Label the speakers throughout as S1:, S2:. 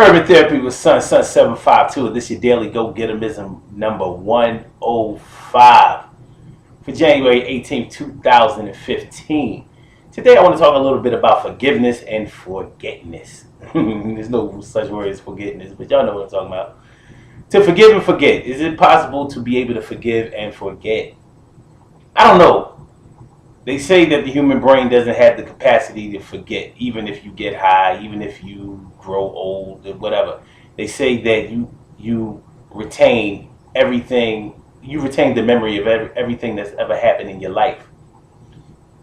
S1: Urban Therapy with Sun 752. This is your daily Gogetemism number 105 for January 18th, 2015. Today I want to talk a little bit about forgiveness and forgetness. There's no such word as forgetness, but y'all know what I'm talking about. To forgive and forget. Is it possible to be able to forgive and forget? I don't know. They say that the human brain doesn't have the capacity to forget, even if you get high, even if you grow old, or whatever. They say that you retain everything, you retain the memory of everything that's ever happened in your life.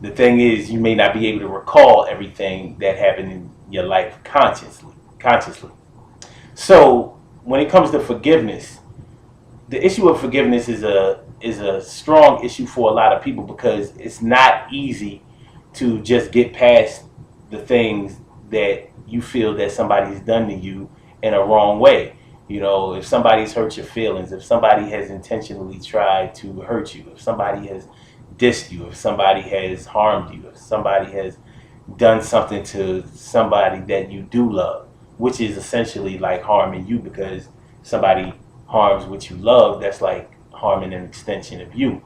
S1: The thing is, you may not be able to recall everything that happened in your life consciously. So when it comes to forgiveness, the issue of forgiveness is a strong issue for a lot of people because it's not easy to just get past the things that you feel that somebody's done to you in a wrong way. You know, if somebody's hurt your feelings, if somebody has intentionally tried to hurt you, if somebody has dissed you, if somebody has harmed you, if somebody has done something to somebody that you do love, which is essentially like harming you, because somebody harms what you love, that's like harming an extension of you.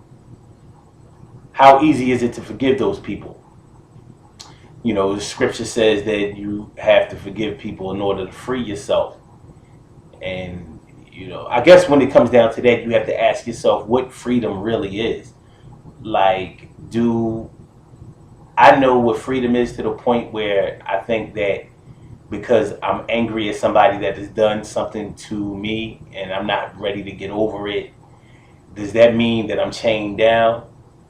S1: How easy is it to forgive those people? You know, the scripture says that you have to forgive people in order to free yourself. And, you know, I guess when it comes down to that, you have to ask yourself what freedom really is. Like, do I know what freedom is to the point where I think that because I'm angry at somebody that has done something to me and I'm not ready to get over it, does that mean that I'm chained down?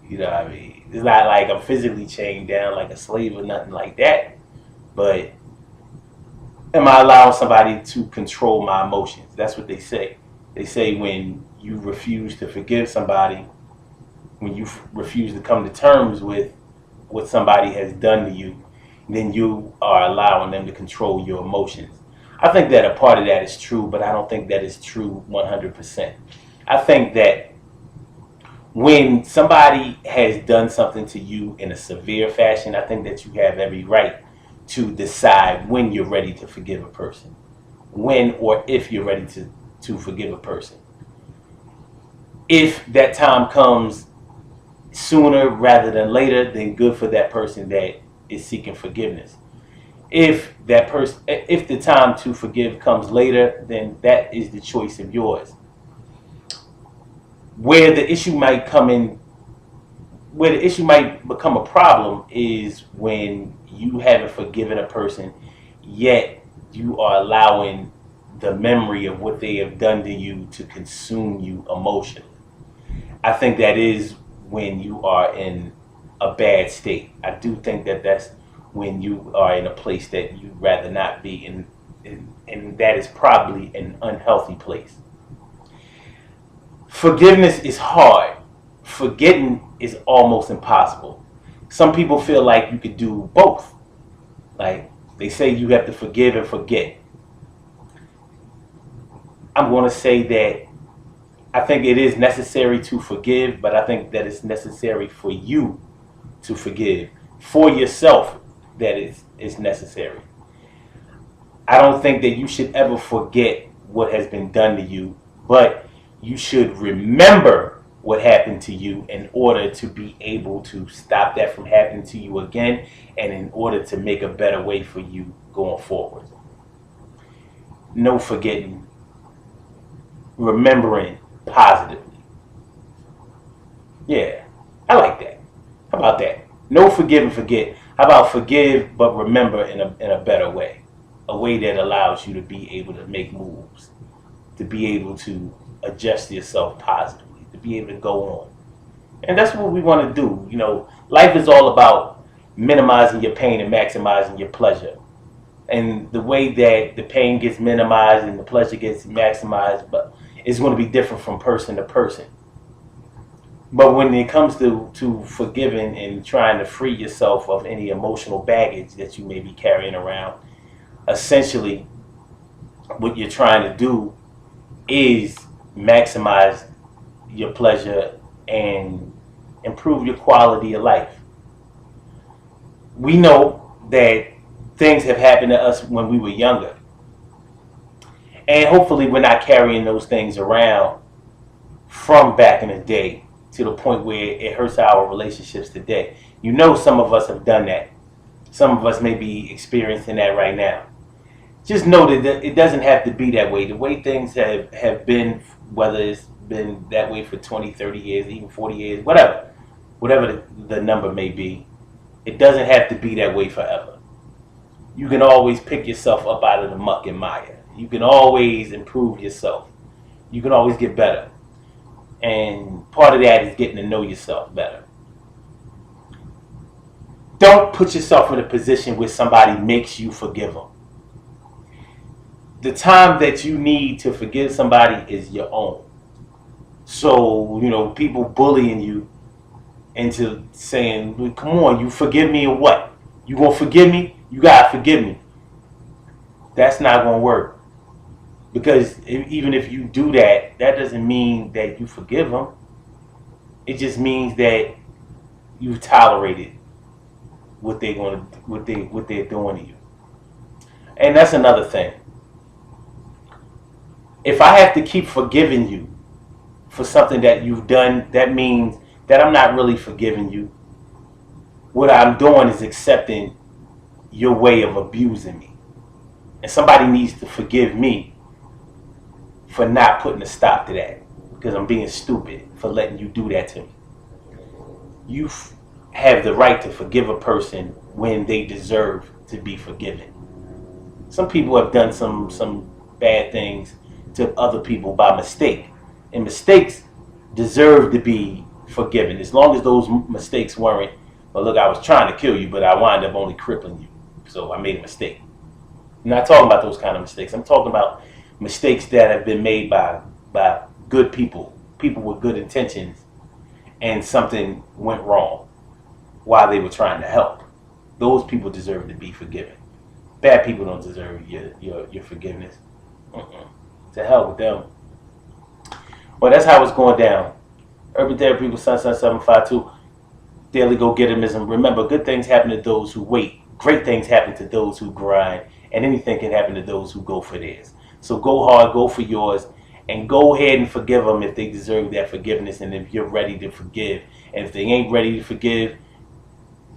S1: You know what I mean? It's not like I'm physically chained down like a slave or nothing like that. But am I allowing somebody to control my emotions? That's what they say. They say when you refuse to forgive somebody, when you refuse to come to terms with what somebody has done to you, then you are allowing them to control your emotions. I think that a part of that is true, but I don't think that is true 100%. I think that when somebody has done something to you in a severe fashion, I think that you have every right to decide when you're ready to forgive a person. When or if you're ready to forgive a person. If that time comes sooner rather than later, then good for that person that is seeking forgiveness. If the time to forgive comes later, then that is the choice of yours. Where the issue might become a problem is when you haven't forgiven a person, yet you are allowing the memory of what they have done to you to consume you emotionally. I think that is when you are in a bad state. I do think that that's when you are in a place that you'd rather not be in, and that is probably an unhealthy place. Forgiveness is hard. Forgetting is almost impossible. Some people feel like you could do both. Like they say you have to forgive and forget. I'm going to say that I think it is necessary to forgive, but I think that it's necessary for you to forgive. For yourself, that is necessary. I don't think that you should ever forget what has been done to you, but you should remember what happened to you in order to be able to stop that from happening to you again, and in order to make a better way for you going forward. No forgetting, remembering positively. Yeah, I like that. How about that? No forgive and forget. How about forgive but remember in a better way? A way that allows you to be able to make moves, to be able to adjust yourself positively, to be able to go on. And that's what we want to do. You know, life is all about minimizing your pain and maximizing your pleasure. And the way that the pain gets minimized and the pleasure gets maximized, but it's going to be different from person to person. But when it comes to forgiving and trying to free yourself of any emotional baggage that you may be carrying around, essentially what you're trying to do is maximize your pleasure and improve your quality of life. We know that things have happened to us when we were younger. And hopefully we're not carrying those things around from back in the day to the point where it hurts our relationships today. You know, some of us have done that. Some of us may be experiencing that right now. Just know that it doesn't have to be that way. The way things have been, whether it's been that way for 20, 30 years, even 40 years, whatever the number may be, it doesn't have to be that way forever. You can always pick yourself up out of the muck and mire. You can always improve yourself. You can always get better. And part of that is getting to know yourself better. Don't put yourself in a position where somebody makes you forgive them. The time that you need to forgive somebody is your own. So, people bullying you into saying, come on, you forgive me or what? You gonna forgive me? You gotta forgive me. That's not gonna work. Because even if you do that, that doesn't mean that you forgive them. It just means that you've tolerated what they're doing to you. And that's another thing. If I have to keep forgiving you for something that you've done, that means that I'm not really forgiving you. What I'm doing is accepting your way of abusing me. And somebody needs to forgive me for not putting a stop to that, because I'm being stupid for letting you do that to me. You have the right to forgive a person when they deserve to be forgiven. Some people have done some bad things to other people by mistake, and mistakes deserve to be forgiven as long as those mistakes weren't, well, look, I was trying to kill you, but I wound up only crippling you, so I made a mistake. I'm not talking about those kind of mistakes. I'm talking about mistakes that have been made by good people with good intentions, and something went wrong while they were trying to help. Those people deserve to be forgiven. Bad people don't deserve your forgiveness. To hell with them. Well, that's how it's going down. Urban Therapy with Sun 752. Daily Gogetemism. Remember, good things happen to those who wait. Great things happen to those who grind. And anything can happen to those who go for theirs. So go hard, go for yours, and go ahead and forgive them if they deserve that forgiveness, and if you're ready to forgive. And if they ain't ready to forgive,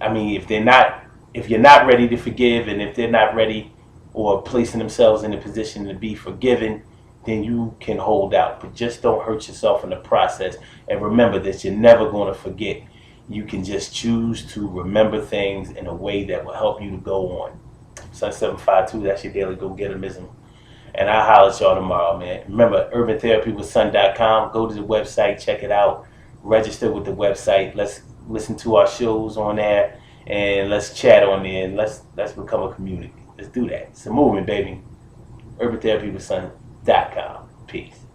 S1: if you're not ready to forgive, and if they're not ready or placing themselves in a position to be forgiven, then you can hold out. But just don't hurt yourself in the process. And remember that you're never going to forget. You can just choose to remember things in a way that will help you to go on. Sun 752, that's your daily Gogetemism. And I'll holler at y'all tomorrow, man. Remember, urbantherapywithsun.com. Go to the website, check it out. Register with the website. Let's listen to our shows on there, and let's chat on there, and let's become a community. Let's do that. It's a movement, baby. urbantherapywithsun.com. Peace.